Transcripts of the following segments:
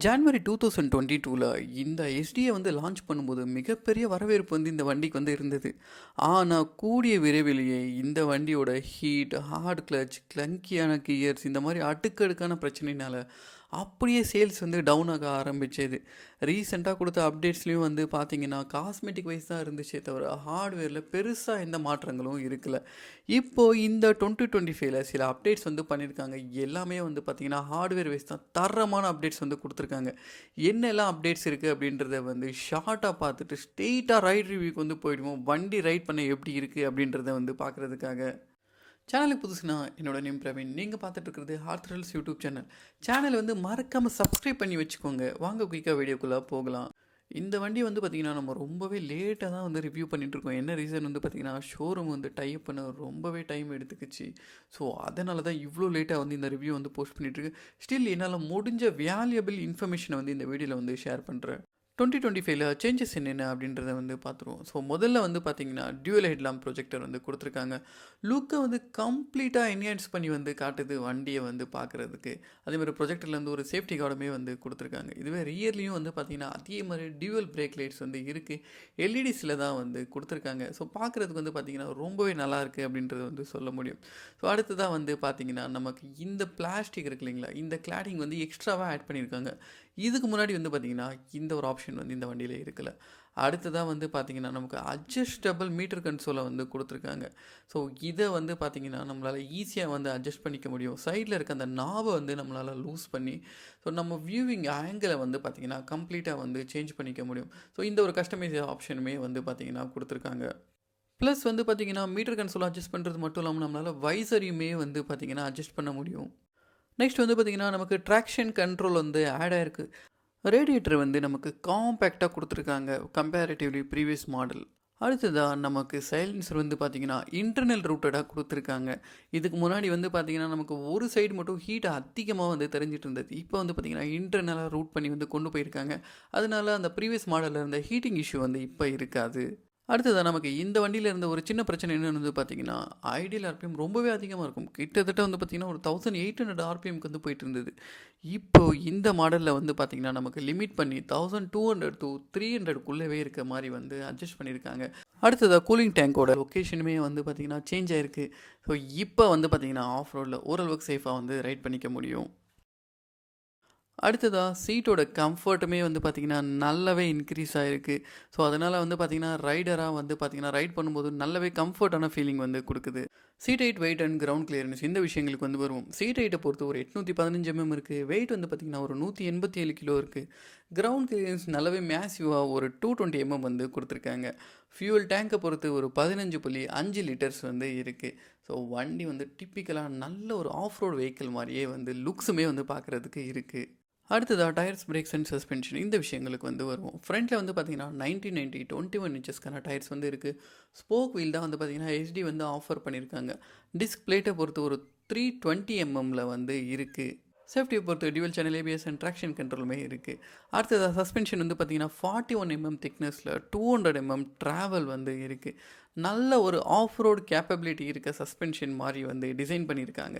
January 2022ல இந்த எஸ்டியை வந்து launch பண்ணும்போது மிகப்பெரிய வரவேற்பு வந்து இந்த வண்டிக்கு வந்து இருந்தது. ஆனால் கூடிய விரைவிலேயே இந்த வண்டியோட ஹீட், ஹார்ட் கிளட்ச், கிளங்கியான கியர்ஸ் இந்த மாதிரி அடுக்கடுக்கான பிரச்சனைனால அப்படியே சேல்ஸ் வந்து டவுன் ஆக ஆரம்பிச்சது. ரீசெண்டாக கொடுத்த அப்டேட்ஸ்லேயும் வந்து பார்த்தீங்கன்னா காஸ்மெட்டிக் வைஸ் தான் இருந்துச்சே தவிர ஹார்ட்வேரில் பெருசாக எந்த மாற்றங்களும் இருக்கல. இப்போது இந்த 2025ல சில அப்டேட்ஸ் வந்து பண்ணியிருக்காங்க. எல்லாமே வந்து பார்த்தீங்கன்னா ஹார்ட்வேர் வைஸ் தான் தரமான அப்டேட்ஸ் வந்து கொடுத்துருக்காங்க. என்னெல்லாம் அப்டேட்ஸ் இருக்குது அப்படின்றத வந்து ஷார்ட்டாக பார்த்துட்டு ஸ்ட்ரெயிட்டாக ரைட் ரிவ்யூக்கு வந்து போயிடுவோம். வண்டி ரைட் பண்ண எப்படி இருக்குது அப்படின்றத வந்து பார்க்குறதுக்காக. சேனலுக்கு புதுசுனா என்னோட நேம் பிரவீன். நீங்கள் பார்த்துட்டு இருக்கிறது ஹார்த்ரல்ஸ் யூடியூப் சேனல். சேனலை வந்து மறக்காமல் சப்ஸ்கிரைப் பண்ணி வச்சுக்கோங்க. வாங்க குயிக்காக வீடியோக்குள்ளே போகலாம். இந்த வண்டி வந்து பார்த்திங்கன்னா நம்ம ரொம்பவே லேட்டாக தான் வந்து ரிவ்யூ பண்ணிகிட்ருக்கோம். என்ன ரீசன் வந்து பார்த்திங்கன்னா ஷோரூம் வந்து டைப் பண்ண ரொம்பவே டைம் எடுத்துக்கிச்சு. ஸோ அதனால தான் இவ்வளோ லேட்டாக வந்து இந்த ரிவ்யூ வந்து போஸ்ட் பண்ணிகிட்ருக்கு. ஸ்டில் என்னால் முடிஞ்ச வேல்யூபிள் இன்ஃபர்மேஷனை வந்து இந்த வீடியோவில் வந்து ஷேர் பண்ணுறேன். 2025ல சேஞ்சஸ் என்னென்ன அப்படின்றத வந்து பார்த்துருவோம். ஸோ முதல்ல வந்து பார்த்தீங்கன்னா டியூவல் ஹெட்லாம்ப் ப்ரொஜெக்டர் வந்து கொடுத்துருக்காங்க. லுக்கை வந்து கம்ப்ளீட்டாக என்ஹான்ஸ் பண்ணி வந்து காட்டுது வண்டியை வந்து பார்க்குறதுக்கு. அதேமாதிரி ப்ரொஜெக்டரில் வந்து ஒரு சேஃப்டி கார்டுமே வந்து கொடுத்துருக்காங்க. இதுவே ரியர்லேயும் வந்து பார்த்தீங்கன்னா அதே மாதிரி டியூவல் பிரேக் லைட்ஸ் வந்து இருக்குது. எல்இடிஸில் தான் வந்து கொடுத்துருக்காங்க. ஸோ பார்க்குறதுக்கு வந்து பார்த்திங்கன்னா ரொம்பவே நல்லாயிருக்கு அப்படின்றத வந்து சொல்ல முடியும். ஸோ அடுத்ததாக வந்து பார்த்திங்கன்னா நமக்கு இந்த பிளாஸ்டிக் இருக்கு இல்லைங்களா, இந்த கிளாடிங் வந்து எக்ஸ்ட்ராவாக ஆட் பண்ணியிருக்காங்க. இதுக்கு முன்னாடி வந்து பார்த்திங்கன்னா இந்த ஒரு ஆப்ஷன் வந்து இந்த வண்டியில் இருக்கல. அடுத்ததாக வந்து பார்த்திங்கன்னா நமக்கு அட்ஜஸ்டபிள் மீட்டர் கன்சோலை வந்து கொடுத்துருக்காங்க. ஸோ இதை வந்து பார்த்திங்கன்னா நம்மளால் ஈஸியாக வந்து அட்ஜஸ்ட் பண்ணிக்க முடியும். சைடில் இருக்க அந்த நாவை வந்து நம்மளால் லூஸ் பண்ணி ஸோ நம்ம வியூவிங் ஆங்கிளை வந்து பார்த்திங்கன்னா கம்ப்ளீட்டாக வந்து சேஞ்ச் பண்ணிக்க முடியும். ஸோ இந்த ஒரு கஸ்டமைஸ் ஆப்ஷனுமே வந்து பார்த்திங்கன்னா கொடுத்துருக்காங்க. ப்ளஸ் வந்து பார்த்திங்கன்னா மீட்டர் கன்சோல் அட்ஜஸ்ட் பண்ணுறது மட்டும் இல்லாமல் நம்மளால் வைசரையுமே வந்து பார்த்திங்கன்னா அட்ஜஸ்ட் பண்ண முடியும். நெக்ஸ்ட் வந்து பார்த்திங்கன்னா நமக்கு ட்ராக்ஷன் கண்ட்ரோல் வந்து ஆட் ஆகிருக்கு. ரேடியேட்டர் வந்து நமக்கு காம்பேக்டாக கொடுத்துருக்காங்க கம்பேரிட்டிவ்லி ப்ரீவியஸ் மாடல். அடுத்ததாக நமக்கு சைலன்சர் வந்து பார்த்திங்கன்னா இன்டர்னல் ரூட்டடாக கொடுத்துருக்காங்க. இதுக்கு முன்னாடி வந்து பார்த்திங்கன்னா நமக்கு ஒரு சைடு மட்டும் ஹீட் அதிகமாக வந்து தெரிஞ்சிட்டு இருந்தது. இப்போ வந்து பார்த்திங்கன்னா இன்டர்னலாக ரூட் பண்ணி வந்து கொண்டு போயிருக்காங்க. அதனால அந்த ப்ரீவியஸ் மாடலில் இருந்த ஹீட்டிங் இஷ்யூ வந்து இப்போ இருக்காது. அடுத்ததாக நமக்கு இந்த வண்டியில் இருந்த ஒரு சின்ன பிரச்சனை என்னென்னு வந்து பார்த்திங்கன்னா ஐடியல் ஆர்பிஎம் ரொம்பவே அதிகமாக இருக்கும். கிட்டத்தட்ட வந்து பார்த்திங்கன்னா ஒரு 1800 ஆர்பிஎம்க்கு வந்து போயிட்டு இருந்தது. இப்போது இந்த மாடலில் வந்து பார்த்திங்கன்னா நமக்கு லிமிட் பண்ணி 1200 to 300க்குள்ளவே இருக்க மாதிரி வந்து அட்ஜஸ்ட் பண்ணியிருக்காங்க. அடுத்ததாக கூலிங் டேங்கோட லொக்கேஷனுமே வந்து பார்த்திங்கன்னா சேஞ்ச் ஆகிருக்கு. ஸோ இப்போ வந்து பார்த்திங்கன்னா ஆஃப் ரோடில் ஓரளவுக்கு சேஃபாக வந்து ரைட் பண்ணிக்க முடியும். அடுத்ததாக சீட்டோட கம்ஃபர்ட்டுமே வந்து பார்த்திங்கன்னா நல்லாவே இன்க்ரீஸ் ஆகிருக்கு. ஸோ அதனால் வந்து பார்த்திங்கன்னா ரைடராக வந்து பார்த்திங்கன்னா ரைட் பண்ணும்போது நல்லாவே கம்ஃபர்ட்டான ஃபீலிங் வந்து கொடுக்குது. Seat height, weight and ground clearance இந்த விஷயங்களுக்கு வந்து வருவோம். சீட் ஹைட்டை பொறுத்து ஒரு 815 mm இருக்குது. வெயிட் வந்து பார்த்திங்கன்னா ஒரு 187 கிலோ இருக்குது. கிரவுண்ட் கிளியரன்ஸ் நல்லாவே மேசிவாக ஒரு 220 mm வந்து கொடுத்துருக்காங்க. ஃபியூல் டேங்கை பொறுத்து ஒரு 15.5 லிட்டர்ஸ் வந்து இருக்குது. ஸோ வண்டி வந்து டிப்பிக்கலாக நல்ல ஒரு ஆஃப் ரோட் வெஹிக்கிள் மாதிரியே வந்து லுக்ஸுமே வந்து பார்க்குறதுக்கு இருக்குது. அடுத்ததாக டயர்ஸ், பிரேக்ஸ் அண்ட் சஸ்பென்ஷன் இந்த விஷயங்களுக்கு வந்து வருவோம். ஃப்ரண்ட்டில் வந்து பார்த்திங்கன்னா 1990 21 இன்ச்சஸ்க்கான டயர்ஸ் வந்து இருக்குது. ஸ்போக் வீல் தான் வந்து பார்த்திங்கன்னா ஹெச்டி வந்து ஆஃபர் பண்ணியிருக்காங்க. டிஸ்க் பிளேட்டை பொறுத்து ஒரு 320 mmல வந்து இருக்குது. சேஃப்டியை பொறுத்து dual channel ABS and traction கண்ட்ரோலுமே இருக்குது. அடுத்ததாக சஸ்பென்ஷன் வந்து பார்த்திங்கன்னா 41 mm திக்னஸில் 200 mm ட்ராவல் வந்து இருக்குது. நல்ல ஒரு ஆஃப் ரோடு கேப்பபிலிட்டி இருக்க சஸ்பென்ஷன் மாதிரி வந்து டிசைன் பண்ணியிருக்காங்க.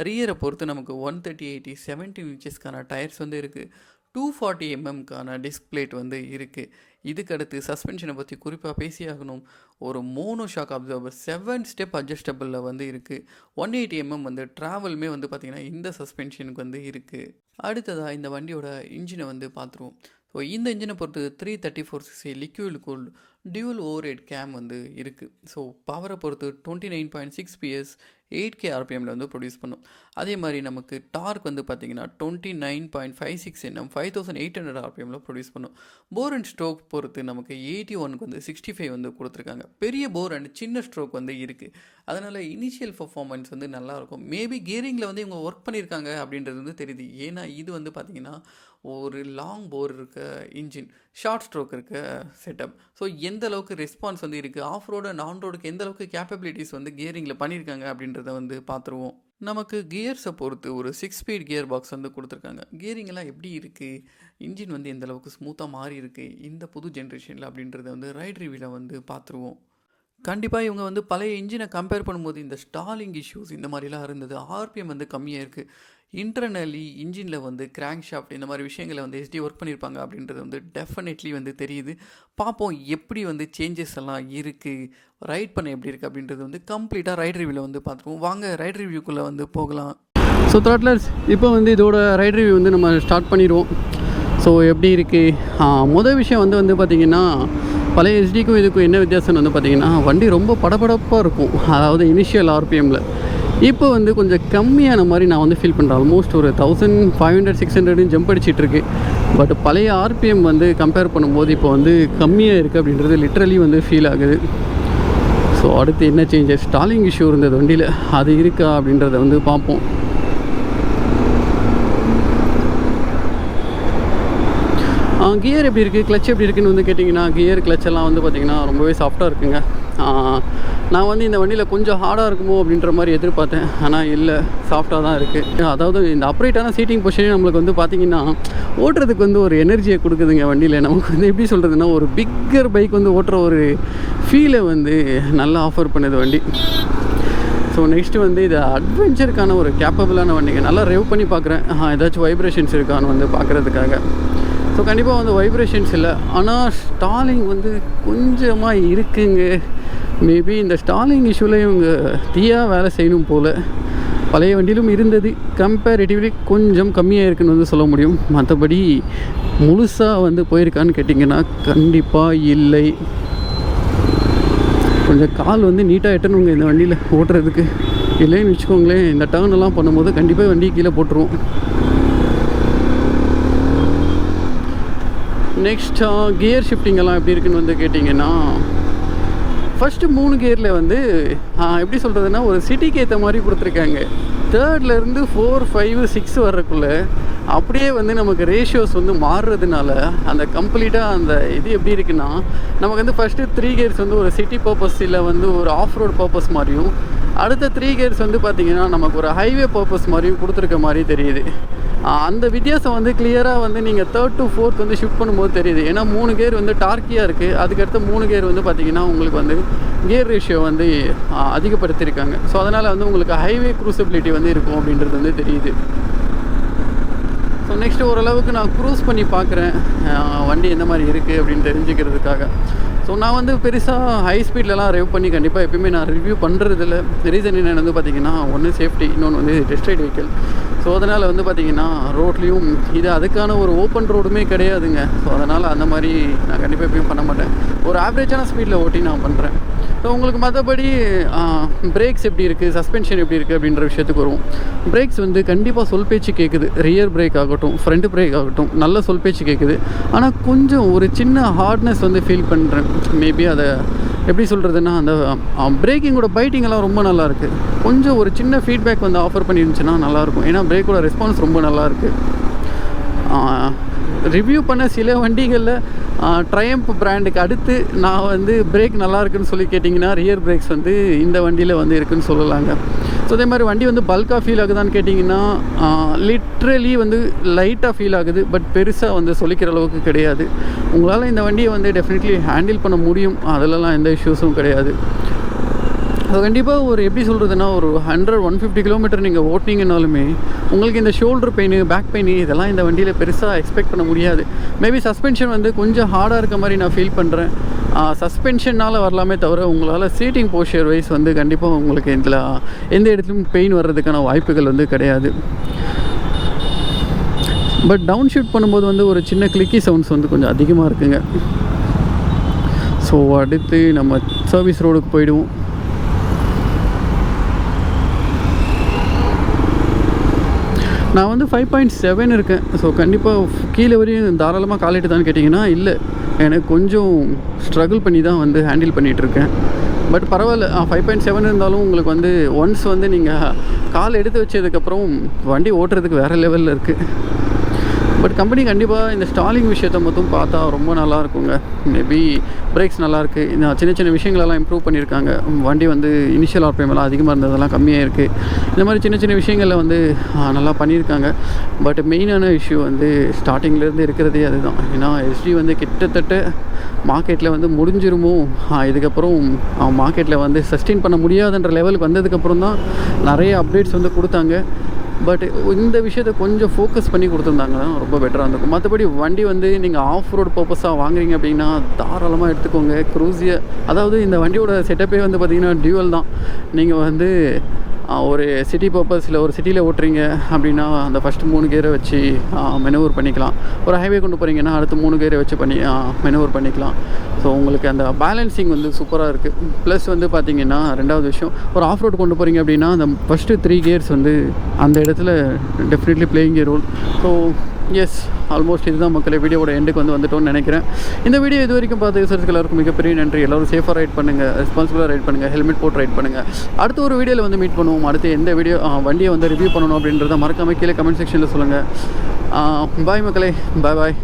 ரியரை பொறுத்து நமக்கு 130/80 17 இன்ச்சஸ்க்கான டயர்ஸ் வந்து இருக்குது. 240 mmக்கான டிஸ்க் பிளேட் வந்து இருக்குது. இதுக்கு அடுத்து சஸ்பென்ஷனை பற்றி குறிப்பாக பேசியாகணும். ஒரு மோனோ ஷாக் அப்சர்வர் 7 ஸ்டெப் அட்ஜஸ்டபிளில் வந்து இருக்குது. 180 mm வந்து ட்ராவலுமே வந்து பார்த்திங்கன்னா இந்த சஸ்பென்ஷனுக்கு வந்து இருக்குது. அடுத்ததாக இந்த வண்டியோட இன்ஜினை வந்து பார்த்துருவோம். ஸோ இந்த இன்ஜினை பொறுத்து 334cc liquid cooled dual overhead game வந்து இருக்குது. ஸோ பவரை பொறுத்து 29.6 PS 8K RPMல வந்து ப்ரொடியூஸ் பண்ணும். அதே மாதிரி நமக்கு டார்க் வந்து பார்த்திங்கன்னா 29.56 Nm 5800 RPMல ப்ரொடியூஸ் பண்ணும். போர் அண்ட் ஸ்ட்ரோக் பொறுத்து நமக்கு 81க்கு வந்து 65 வந்து கொடுத்துருக்காங்க. பெரிய போர் அண்ட் சின்ன ஸ்ட்ரோக் வந்து இருக்குது. அதனால் இனிஷியல் பர்ஃபார்மன்ஸ் வந்து நல்லாயிருக்கும். மேபி கியரிங்கில் வந்து இவங்க ஒர்க் பண்ணியிருக்காங்க அப்படின்றது வந்து தெரியுது. ஏன்னா இது வந்து பார்த்திங்கன்னா ஒரு லாங் போர் இருக்க இன்ஜின், ஷார்ட் ஸ்ட்ரோக் இருக்க செட்டப். ஸோ எந்த அளவுக்கு ரெஸ்பான்ஸ் வந்து இருக்குது, ஆஃப் ரோடு அண்ட் ஆன் ரோடுக்கு எந்த அளவுக்கு கேப்பபிலிட்டிஸ் வந்து கியரிங்கில் பண்ணியிருக்காங்க அப்படின்றத வந்து பார்த்துருவோம். நமக்கு கியர்ஸை பொறுத்து ஒரு 6 ஸ்பீட் கியர் பாக்ஸ் வந்து கொடுத்துருக்காங்க. கியரிங்கெல்லாம் எப்படி இருக்குது, இன்ஜின் வந்து எந்த அளவுக்கு ஸ்மூத்தாக மாறி இருக்குது இந்த புது ஜென்ரேஷனில் அப்படின்றத வந்து ரைட் ரிவ்யூவில் வந்து பார்த்துருவோம். கண்டிப்பாக இவங்க வந்து பழைய இன்ஜினை கம்பேர் பண்ணும்போது இந்த ஸ்டாலிங் இஷ்யூஸ் இந்த மாதிரிலாம் இருந்தது. ஆர்பிஎம் வந்து கம்மியாக இருக்குது. இன்டர்னலி இன்ஜினில் வந்து கிராங்க் ஷாஃப்ட் இந்த மாதிரி விஷயங்களை வந்து எஸ்டி ஒர்க் பண்ணியிருப்பாங்க அப்படின்றது வந்து டெஃபினெட்லி வந்து தெரியுது. பார்ப்போம் எப்படி வந்து சேஞ்சஸ் எல்லாம் இருக்குது, ரைட் பண்ண எப்படி இருக்குது அப்படின்றது வந்து கம்ப்ளீட்டாக ரைட் ரிவ்யூவில் வந்து பார்த்துருவோம். வாங்க ரைட் ரிவ்யூக்குள்ளே வந்து போகலாம். ஸோ த்ராட்லர்ஸ், இப்போ வந்து இதோட ரைட் ரிவ்யூ வந்து நம்ம ஸ்டார்ட் பண்ணிடுவோம். ஸோ எப்படி இருக்குது, மொதல் விஷயம் வந்து பார்த்திங்கன்னா, பழைய எஸ்டிக்கும் இதுக்கும் என்ன வித்தியாசம்னு வந்து பார்த்திங்கன்னா, வண்டி ரொம்ப படபடப்பாக இருக்கும். அதாவது இனிஷியல் ஆர்பிஎம்மில் இப்போ வந்து கொஞ்சம் கம்மியான மாதிரி நான் வந்து ஃபீல் பண்ணுறேன். ஆல்மோஸ்ட் ஒரு 1500-600 ஜம்ப் அடிச்சிட்ருக்கு. பட் பழைய ஆர்பிஎம் வந்து கம்பேர் பண்ணும்போது இப்போ வந்து கம்மியாக இருக்குது அப்படின்றது லிட்ரலி வந்து ஃபீல் ஆகுது. ஸோ அடுத்து என்ன சேஞ்சஸ், ஸ்டாலிங் இஷ்யூ இருந்தது வண்டியில், அது இருக்கா அப்படின்றத வந்து பார்ப்போம். கியர் எப்படி இருக்குது, கிளச் எப்படி இருக்குதுன்னு வந்து கேட்டிங்கன்னா, கியர் கிளச்செல்லாம் வந்து பார்த்திங்கன்னா ரொம்பவே சாஃப்டாக இருக்குங்க. நான் வந்து இந்த வண்டியில் கொஞ்சம் ஹார்டாக இருக்குமோ அப்படின்ற மாதிரி எதிர்பார்த்தேன். ஆனால் இல்லை, சாஃப்டாக தான் இருக்குது. அதாவது இந்த அப்ரைட்டான சீட்டிங் பொசிஷனே நம்மளுக்கு வந்து பார்த்திங்கன்னா ஓட்டுறதுக்கு வந்து ஒரு எனர்ஜியை கொடுக்குதுங்க வண்டியில். நமக்கு வந்து எப்படி சொல்கிறதுனா, ஒரு பிக்கர் பைக் வந்து ஓட்டுற ஒரு ஃபீலை வந்து நல்லா ஆஃபர் பண்ணுது வண்டி. ஸோ நெக்ஸ்ட்டு வந்து இது அட்வென்ச்சருக்கான ஒரு கேப்பபிளான வண்டிங்க. நல்லா ரெவ் பண்ணி பார்க்குறேன், ஏதாச்சும் வைப்ரேஷன்ஸ் இருக்கான்னு வந்து பார்க்குறதுக்காக. ஸோ கண்டிப்பாக வந்து வைப்ரேஷன்ஸ் இல்லை, ஆனால் ஸ்டாலிங் வந்து கொஞ்சமாக இருக்குங்க. மேபி இந்த ஸ்டாலிங் இஷ்யூவில் இவங்க தீயாக வேலை செய்யணும் போல். பழைய வண்டியிலும் இருந்தது, கம்பேரிட்டிவ்லி கொஞ்சம் கம்மியாக இருக்குன்னு வந்து சொல்ல முடியும். மற்றபடி முழுசாக வந்து போயிருக்கான்னு கேட்டிங்கன்னா கண்டிப்பாக இல்லை. கொஞ்சம் கால் வந்து நீட்டாக எட்டணுங்க இந்த வண்டியில் ஓட்டுறதுக்கு. இல்லைன்னு வச்சுக்கோங்களேன், இந்த டர்னெல்லாம் பண்ணும்போது கண்டிப்பாக வண்டி கீழே போட்டுருவோம். நெக்ஸ்ட் கியர் ஷிஃப்டிங் எல்லாம் எப்படி இருக்குன்னு வந்து கேட்டிங்கன்னா, ஃபஸ்ட்டு 3 கியரில் வந்து எப்படி சொல்கிறதுனா, ஒரு சிட்டிக்கு ஏற்ற மாதிரி கொடுத்துருக்காங்க. தேர்ட்லேருந்து 4, 5, 6 வர்றதுக்குள்ளே அப்படியே வந்து நமக்கு ரேஷியோஸ் வந்து மாறுறதுனால அந்த கம்ப்ளீட்டாக அந்த இது எப்படி இருக்குன்னா, நமக்கு வந்து ஃபஸ்ட்டு 3 கியர்ஸ் வந்து ஒரு சிட்டி பர்பஸ் இல்லை வந்து ஒரு ஆஃப் ரோட் பர்பஸ் மாதிரியும், அடுத்த 3 கியர்ஸ் வந்து பார்த்திங்கன்னா நமக்கு ஒரு ஹைவே பர்பஸ் மாதிரியும் கொடுத்துருக்க மாதிரி தெரியுது. அந்த வித்தியாசம் வந்து கிளியராக வந்து நீங்கள் 3rd to 4th வந்து ஷிஃப்ட் பண்ணும்போது தெரியுது. ஏன்னா 3 கியர் வந்து டார்க்கியாக இருக்குது, அதுக்கடுத்து 3 கியர் வந்து பார்த்திங்கன்னா உங்களுக்கு வந்து கியர் ரேஷியோ வந்து அதிகப்படுத்தியிருக்காங்க. ஸோ அதனால் வந்து உங்களுக்கு ஹைவே க்ரூசபிலிட்டி வந்து இருக்கும் அப்படின்றது வந்து தெரியுது. ஸோ நெக்ஸ்ட்டு ஓரளவுக்கு நான் க்ரூஸ் பண்ணி பார்க்குறேன் வண்டி எந்த மாதிரி இருக்குது அப்படின்னு தெரிஞ்சுக்கிறதுக்காக. ஸோ நான் வந்து பெருசாக ஹை ஸ்பீட்லலாம் ரெவ் பண்ணி கண்டிப்பாக எப்பயுமே நான் ரிவ்யூ பண்ணுறதில்ல. ரீசன் என்னென்னு வந்து பார்த்திங்கன்னா, ஒன்று சேஃப்டி, இன்னொன்று வந்து டெஸ்ட் ரைட் வெஹிக்கிள். ஸோ அதனால் வந்து பார்த்திங்கன்னா ரோட்லேயும் இது அதுக்கான ஒரு ஓப்பன் ரோடுமே கிடையாதுங்க. ஸோ அதனால் அந்த மாதிரி நான் கண்டிப்பாக எப்பயும் பண்ண மாட்டேன். ஒரு ஆவரேஜான ஸ்பீடில் ஓட்டி நான் பண்ணுறேன். ஸோ உங்களுக்கு மற்றபடி பிரேக்ஸ் எப்படி இருக்குது, சஸ்பென்ஷன் எப்படி இருக்குது அப்படின்ற விஷயத்துக்கு வருவோம். பிரேக்ஸ் வந்து கண்டிப்பாக சொல் பேச்சு கேட்குது. ரியர் பிரேக் ஆகட்டும், ஃப்ரண்ட் பிரேக் ஆகட்டும், நல்ல சொல் பேச்சு கேட்குது. ஆனால் கொஞ்சம் ஒரு சின்ன ஹார்ட்னஸ் வந்து ஃபீல் பண்ணுறேன். மேபி அதை எப்படி சொல்கிறதுனா, அந்த பிரேக்கிங்கோட பைட்டிங்கெல்லாம் ரொம்ப நல்லாயிருக்கு. கொஞ்சம் ஒரு சின்ன ஃபீட்பேக் வந்து ஆஃபர் பண்ணியிருந்துச்சுன்னா நல்லாயிருக்கும். ஏன்னா பிரேக்கோட ரெஸ்பான்ஸ் ரொம்ப நல்லாயிருக்கு. ரிவ்யூ பண்ண சில வண்டிகளில் ட்ரையம்ப் பிராண்டுக்கு அடுத்து நான் வந்து பிரேக் நல்லா இருக்குன்னு சொல்லி கேட்டிங்கன்னா, ரியர் பிரேக்ஸ் வந்து இந்த வண்டியில் வந்து இருக்குதுன்னு சொல்லலாங்க. ஸோ அதே மாதிரி வண்டி வந்து பல்காக ஃபீல் ஆகுதான்னு கேட்டிங்கன்னா, லிட்ரலி வந்து லைட்டாக ஃபீல் ஆகுது. பட் பெருசாக வந்து சொல்லிக்கிற அளவுக்கு கிடையாது. உங்களால் இந்த வண்டியை வந்து டெஃபினெட்லி ஹேண்டில் பண்ண முடியும், அதிலலாம் எந்த இஷ்யூஸும் கிடையாது. ஸோ கண்டிப்பாக ஒரு எப்படி சொல்கிறதுனா, ஒரு 100-150 கிலோமீட்டர் நீங்கள் ஓட்டினீங்கன்னாலுமே உங்களுக்கு இந்த ஷோல்டர் பெயின், பேக் பெயின் இதெல்லாம் இந்த வண்டியில் பெருசாக எக்ஸ்பெக்ட் பண்ண முடியாது. மேபி சஸ்பென்ஷன் வந்து கொஞ்சம் ஹார்டாக இருக்க மாதிரி நான் ஃபீல் பண்ணுறேன். சஸ்பென்ஷனால் வரலாமே தவிர உங்களால் சீட்டிங் போஸ்டர் வைஸ் வந்து கண்டிப்பாக உங்களுக்கு இதில் எந்த இடத்துலையும் பெயின் வர்றதுக்கான வாய்ப்புகள் வந்து கிடையாது. பட் டவுன் ஷூட் பண்ணும்போது வந்து ஒரு சின்ன கிளிக்கி சவுண்ட்ஸ் வந்து கொஞ்சம் அதிகமாக இருக்குங்க. ஸோ அடுத்து நம்ம சர்வீஸ் ரோடுக்கு போயிடுவோம். நான் வந்து 5.7 இருக்கேன். ஸோ கண்டிப்பாக கீழே வரையும் தாராளமாக காலிட்டு தான் கேட்டிங்கன்னா இல்லை, எனக்கு கொஞ்சம் ஸ்ட்ரகிள் பண்ணி தான் வந்து ஹேண்டில் பண்ணிகிட்ருக்கேன். பட் பரவாயில்ல, 5.7 இருந்தாலும் உங்களுக்கு வந்து ஒன்ஸ் வந்து நீங்கள் கால் எடுத்து வச்சதுக்கப்புறம் வண்டி ஓட்டுறதுக்கு வேறு லெவலில் இருக்குது. பட் கம்பெனி கண்டிப்பாக இந்த ஸ்டாலிங் விஷயத்தை மட்டும் பார்த்தா ரொம்ப நல்லா இருக்குங்க. மேபி பிரேக்ஸ் நல்லாயிருக்கு, இந்த சின்ன சின்ன விஷயங்களெல்லாம் இம்ப்ரூவ் பண்ணியிருக்காங்க. வண்டி வந்து இனிஷியல் ஆர்பிஎம் எல்லாம் அதிகமாக இருந்ததெல்லாம் கம்மியாக இருக்குது. இந்த மாதிரி சின்ன சின்ன விஷயங்களில் வந்து நல்லா பண்ணியிருக்காங்க. பட் மெயினான இஷ்யூ வந்து ஸ்டார்டிங்லேருந்து இருக்கிறதே அதுதான். ஏன்னா எஸ்டி வந்து கிட்டத்தட்ட மார்க்கெட்டில் வந்து முடிஞ்சிருமோ, இதுக்கப்புறம் மார்க்கெட்டில் வந்து சஸ்டெயின் பண்ண முடியாதுன்ற லெவலுக்கு வந்ததுக்கப்புறம் தான் நிறைய அப்டேட்ஸ் வந்து கொடுத்தாங்க. பட் இந்த விஷயத்தை கொஞ்சம் ஃபோக்கஸ் பண்ணி கொடுத்துருந்தாங்கன்னா ரொம்ப பெட்டராக இருந்திருக்கும். மற்றபடி வண்டி வந்து நீங்கள் ஆஃப் ரோடு பர்பஸாக வாங்குறீங்க அப்படின்னா தாராளமாக எடுத்துக்கோங்க. க்ரூஸியர், அதாவது இந்த வண்டியோட செட்டப்பே வந்து பார்த்திங்கன்னா டியூவல் தான். நீங்கள் வந்து ஒரு சிட்டி பர்பஸ் இல்லை ஒரு சிட்டியில் ஓட்டுறீங்க அப்படின்னா அந்த ஃபஸ்ட்டு 3 கியரை வச்சு மெனுவர் பண்ணிக்கலாம். ஒரு ஹைவே கொண்டு போகிறீங்கன்னா அடுத்து 3 கியரை வச்சு மெனுவர் பண்ணிக்கலாம். ஸோ உங்களுக்கு அந்த பேலன்சிங் வந்து சூப்பராக இருக்குது. ப்ளஸ் வந்து பார்த்திங்கன்னா ரெண்டாவது விஷயம், ஒரு ஆஃப் ரோடு கொண்டு போகிறீங்க அப்படின்னா அந்த ஃபஸ்ட்டு 3 கியர்ஸ் வந்து அந்த இடத்துல டெஃபினெட்லி பிளேயிங் ஏ ரோல். ஸோ எஸ், ஆல்மோஸ்ட் இதுதான் மக்களை வீடியோட எண்டுக்கு வந்துட்டோம்னு நினைக்கிறேன். இந்த வீடியோ இது வரைக்கும் பார்த்து யூசர்ஸ்க்கு எல்லாருக்கும் மிகப்பெரிய நன்றி. எல்லோரும் சேஃபாக ரைட் பண்ணுங்கள், ரெஸ்பான்சிபிளாக ரைட் பண்ணுங்கள், ஹெல்மெட் போட்டு ரைட் பண்ணுங்கள். அடுத்த ஒரு வீடியோவில் வந்து மீட் பண்ணுவோம். அடுத்து எந்த வீடியோ வண்டியை வந்து ரிவ்யூ பண்ணணும் அப்படின்றத மறக்காம கீழே கமெண்ட் செக்ஷனில் சொல்லுங்கள். பாய் மக்களே, பாய் பாய்.